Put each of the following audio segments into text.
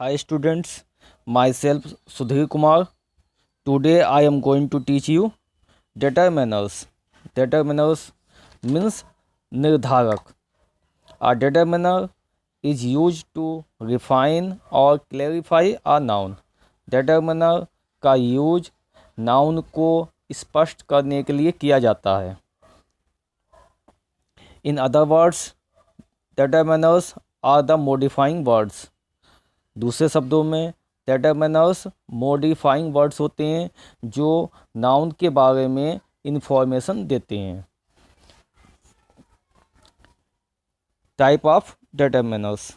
Hi students, myself Sudhir Kumar. Today I am going to teach you determiners. Determiners means निर्धारक. A determiner is used to refine or clarify a noun. Determiner का use noun को स्पष्ट करने के लिए किया जाता है. In other words, determiners are the modifying words. दूसरे शब्दों में डिटरमिनर्स मॉडिफाइंग वर्ड्स होते हैं जो नाउन के बारे में इंफॉर्मेशन देते हैं. Type of determiners.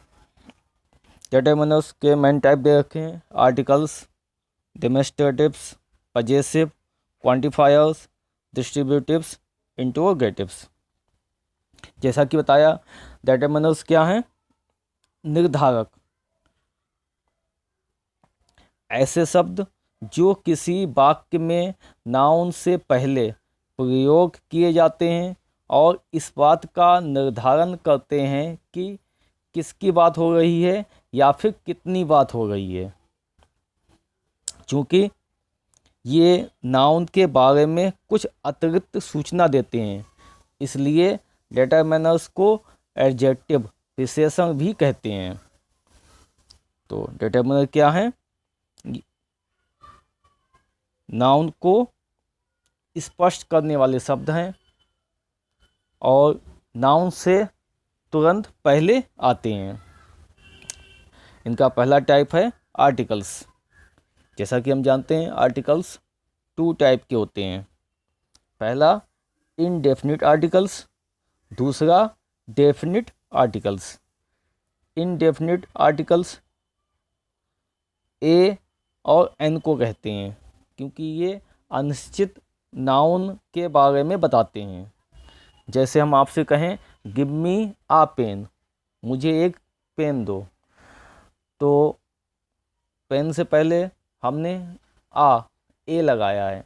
डिटरमिनर्स के मेन टाइप दे रखे हैं: आर्टिकल्स, डेमोन्स्ट्रेटिव्स, पजेसिव, क्वांटिफायर्स, डिस्ट्रीब्यूटिव्स, इंटरोगेटिव्स. जैसा कि बताया, डिटरमिनर्स क्या हैं? निर्धारक. ऐसे शब्द जो किसी वाक्य में नाउन से पहले प्रयोग किए जाते हैं और इस बात का निर्धारण करते हैं कि किसकी बात हो रही है या फिर कितनी बात हो रही है. चूँकि ये नाउन के बारे में कुछ अतिरिक्त सूचना देते हैं, इसलिए डिटरमिनर्स को एडजेक्टिव विशेषण भी कहते हैं. तो डिटरमिनर क्या है? नाउन को स्पष्ट करने वाले शब्द हैं और नाउन से तुरंत पहले आते हैं. इनका पहला टाइप है आर्टिकल्स. जैसा कि हम जानते हैं, आर्टिकल्स 2 टाइप के होते हैं. पहला इनडेफिनिट आर्टिकल्स, दूसरा definite articles. Indefinite articles a और एन को कहते हैं क्योंकि ये अनिश्चित नाउन के बारे में बताते हैं. जैसे हम आपसे कहें गिव मी आ पेन, मुझे एक पेन दो, तो पेन से पहले हमने ए लगाया है,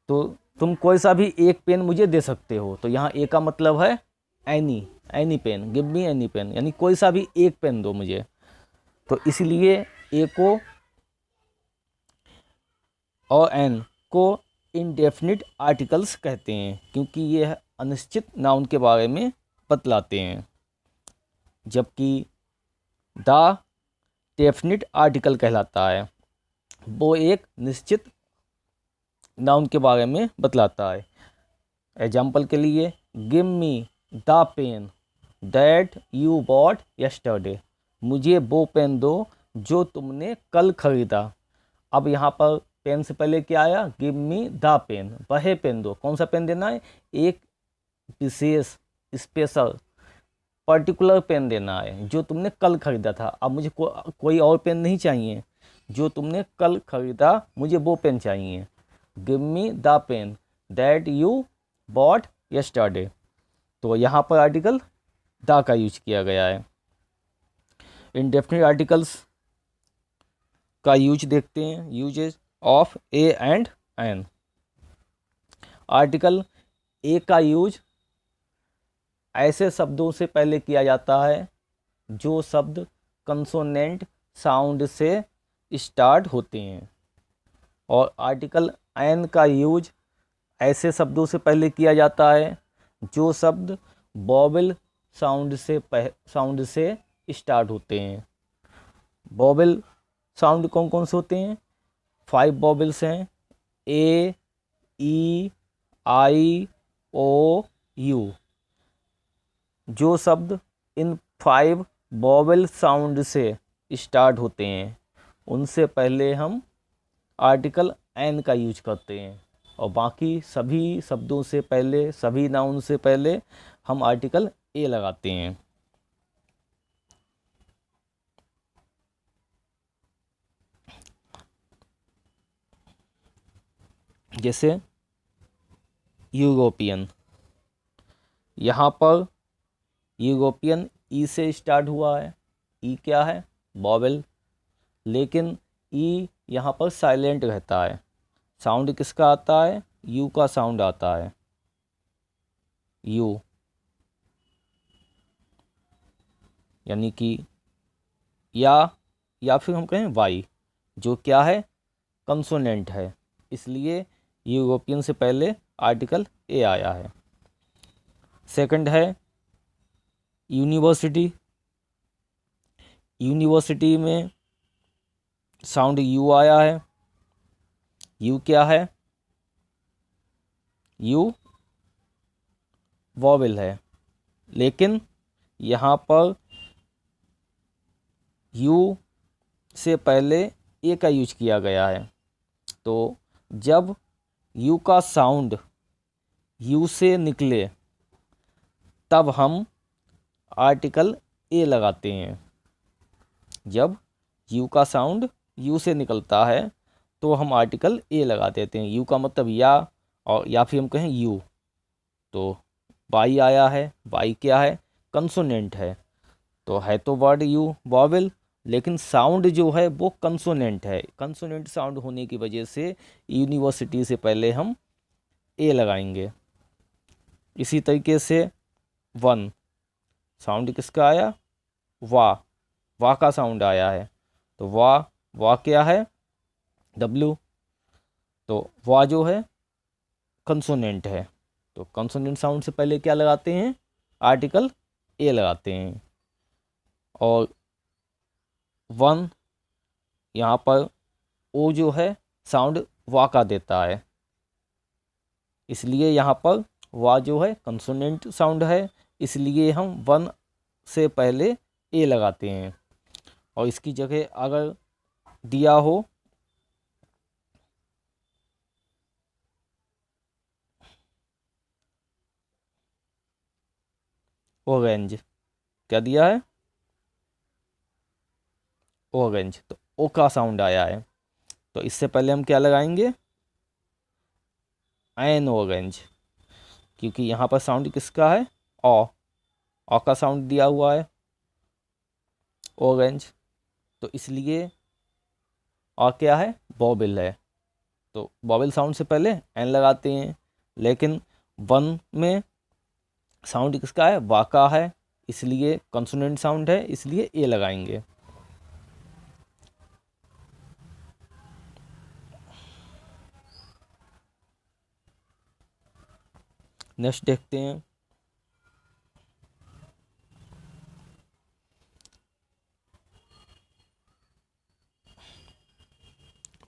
तो तुम कोई सा भी एक पेन मुझे दे सकते हो. तो यहाँ ए का मतलब है any pen, give me any pen, यानी कोई सा भी एक पेन दो मुझे. तो इसलिए ए को और एन को इनडेफिनिट आर्टिकल्स कहते हैं क्योंकि ये अनिश्चित नाउन के बारे में बतलाते हैं. जबकि द डेफिनिट आर्टिकल कहलाता है, वो एक निश्चित नाउन के बारे में बतलाता है. एग्जाम्पल के लिए, give me the pen that you bought yesterday, मुझे वो पेन दो जो तुमने कल खरीदा. अब यहाँ पर पेन से पहले क्या आया? गिव मी द पेन, वह पेन दो. कौन सा पेन देना है? एक विशेष, स्पेशल, पर्टिकुलर पेन देना है जो तुमने कल खरीदा था. अब मुझे कोई और पेन नहीं चाहिए, जो तुमने कल खरीदा मुझे वो पेन चाहिए. Give me the pen that you bought yesterday. तो यहाँ पर आर्टिकल द का यूज किया गया है. इनडेफिनिट आर्टिकल्स का यूज देखते हैं. Uses of a and an. Article a का यूज ऐसे शब्दों से पहले किया जाता है जो शब्द कंसोनेंट साउंड से स्टार्ट होते हैं, और आर्टिकल एन का यूज ऐसे शब्दों से पहले किया जाता है जो शब्द वॉवेल साउंड से स्टार्ट होते हैं. वॉवेल साउंड कौन कौन से होते हैं? 5 वॉवेल्स हैं: ए, ई, आई, ओ, यू. जो शब्द इन 5 वॉवेल साउंड से स्टार्ट होते हैं उनसे पहले हम आर्टिकल एन का यूज करते हैं, और बाकी सभी शब्दों से पहले, सभी नाउन से पहले हम आर्टिकल ए लगाते हैं. जैसे यूरोपियन. यहाँ पर यूरोपियन ई से स्टार्ट हुआ है. ई क्या है? वॉवेल. लेकिन ई यहाँ पर साइलेंट रहता है. साउंड किसका आता है? यू का साउंड आता है. यू, यानी कि या फिर हम कहें वाई, जो क्या है, कंसोनेंट है, इसलिए यूरोपियन से पहले आर्टिकल ए आया है। सेकंड है यूनिवर्सिटी। यूनिवर्सिटी में साउंड यू आया है। यू क्या है? यू वॉवेल है, लेकिन यहाँ पर यू से पहले ए का यूज किया गया है। तो जब यू का साउंड यू से निकले तब हम आर्टिकल ए लगाते हैं। जब यू का साउंड यू से निकलता है तो हम आर्टिकल ए लगा देते हैं। यू का मतलब या फिर हम कहें यू। तो वाई आया है। वाई क्या है? कंसोनेंट है। तो है तो वर्ड यू वॉवेल, लेकिन साउंड जो है वो कंसोनेंट है। कंसोनेंट साउंड होने की वजह से यूनिवर्सिटी से पहले हम ए लगाएंगे। इसी तरीके से वन, साउंड किसका आया? वाह का साउंड आया है। तो वाह क्या है? डब्ल्यू। तो वाह जो है कंसोनेंट है। तो कंसोनेंट साउंड से पहले क्या लगाते हैं? आर्टिकल ए लगाते हैं। और वन, यहाँ पर ओ जो है साउंड वाह का देता है, इसलिए यहाँ पर वाह जो है कंसोनेंट साउंड है, इसलिए हम वन से पहले ए लगाते हैं। और इसकी जगह अगर दिया हो ऑरेंज, क्या दिया है? ऑरेंज। तो ओ का साउंड आया है, तो इससे पहले हम क्या लगाएंगे? एन ऑरेंज, क्योंकि यहाँ पर साउंड किसका है? ऑ का साउंड दिया हुआ है ऑरेंज, तो इसलिए और क्या है? बॉबिल है। तो बॉबिल साउंड से पहले एन लगाते हैं, लेकिन वन में साउंड किसका है? वा का है, इसलिए कंसोनेंट साउंड है, इसलिए ए लगाएंगे। नेक्स्ट देखते हैं।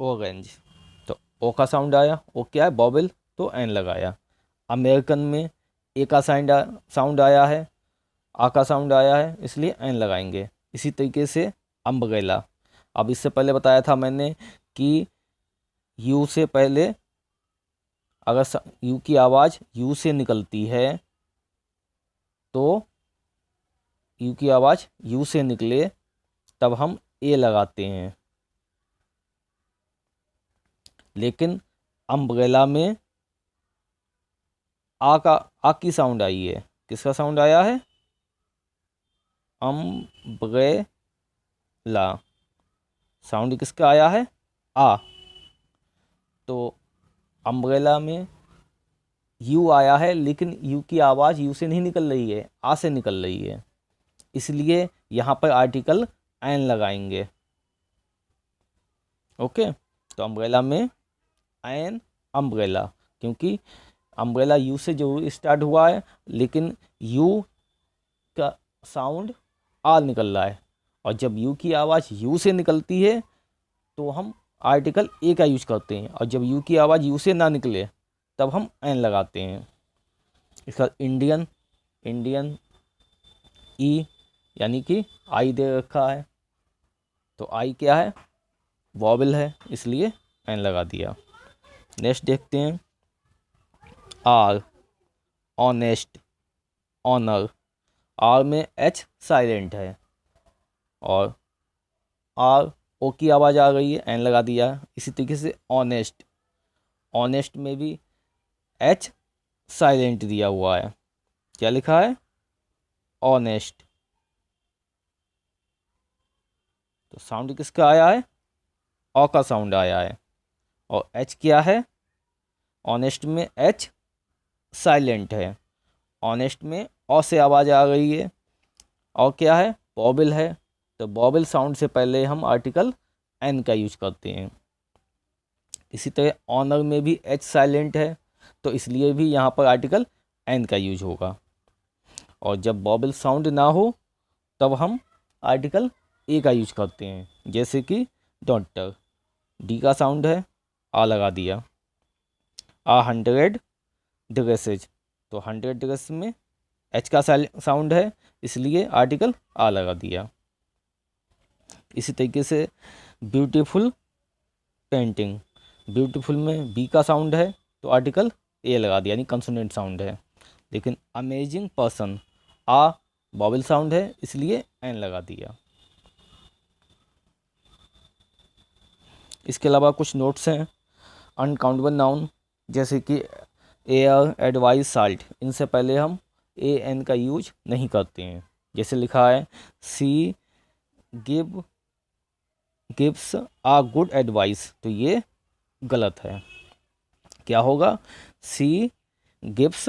ऑरेंज, तो ओ का साउंड आया। ओ क्या है? बॉबिल, तो एन लगाया। अमेरिकन में ए का साउंड आया है, आ का साउंड आया है, इसलिए एन लगाएंगे। इसी तरीके से अम्ब्रेला। अब इससे पहले बताया था मैंने कि यू से पहले अगर यू की आवाज़ यू से निकलती है तो यू की आवाज़ यू से निकले तब हम ए लगाते हैं, लेकिन अम्ब्रेला में आ की साउंड आई है। किसका साउंड आया है? अम्ब्रेला, साउंड किसका आया है? आ। तो अम्ब्रेला में यू आया है, लेकिन यू की आवाज़ यू से नहीं निकल रही है, आ से निकल रही है, इसलिए यहाँ पर आर्टिकल एन लगाएंगे। ओके, तो अम्ब्रेला में एन अम्ब्रेला, क्योंकि अम्ब्रेला यू से जरूर स्टार्ट हुआ है, लेकिन यू का साउंड आ निकल रहा है, और जब यू की आवाज़ यू से निकलती है तो हम आर्टिकल ए का यूज करते हैं, और जब यू की आवाज़ यू से ना निकले तब हम एन लगाते हैं। इसका इंडियन ई, यानी कि आई दे रखा है, तो आई क्या है? वॉवेल है, इसलिए एन लगा दिया। नेक्स्ट देखते हैं। Hour, honest, honour. आर में एच साइलेंट है, और आर ओ की आवाज़ आ गई है, एन लगा दिया। इसी तरीके से ऑनेस्ट, ऑनेस्ट में भी एच साइलेंट दिया हुआ है, क्या लिखा है? ऑनेस्ट। तो साउंड किसका आया है? ऑ का साउंड आया है, और एच क्या है? ऑनेस्ट में एच साइलेंट है, ऑनेस्ट में ऑ से आवाज़ आ गई है, और क्या है? वॉवेल है, तो वॉवेल साउंड से पहले हम आर्टिकल एन का यूज करते हैं। इसी तरह ऑनर में भी एच साइलेंट है, तो इसलिए भी यहाँ पर आर्टिकल एन का यूज होगा। और जब वॉवेल साउंड ना हो तब हम आर्टिकल ए का यूज करते हैं, जैसे कि डॉक्टर, डी का साउंड है, आ लगा दिया। 100 ड्रेसेज, तो 100 ड्रेस में एच का साउंड है, इसलिए आर्टिकल आ लगा दिया। इसी तरीके से ब्यूटीफुल पेंटिंग, ब्यूटीफुल में बी का साउंड है, तो आर्टिकल ए लगा दिया, यानी कंसोनेंट साउंड है। लेकिन अमेजिंग पर्सन, आ वॉवेल साउंड है, इसलिए एन लगा दिया। इसके अलावा कुछ नोट्स हैं। अनकाउंटेबल नाउन जैसे कि एयर, एडवाइस, साल्ट, इनसे पहले हम ए एन का यूज नहीं करते हैं। जैसे लिखा है सी गिव्स आ गुड एडवाइस, तो ये गलत है। क्या होगा? सी गिव्स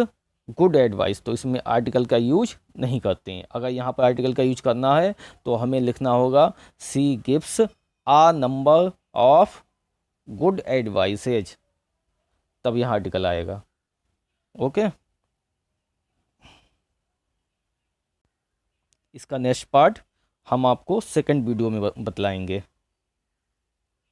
गुड एडवाइस, तो इसमें आर्टिकल का यूज नहीं करते हैं। अगर यहाँ पर आर्टिकल का यूज करना है तो हमें लिखना होगा she gives a number of good advices, तब यहाँ आर्टिकल आएगा। ओके, इसका नेक्स्ट पार्ट हम आपको सेकंड वीडियो में बतलाएंगे।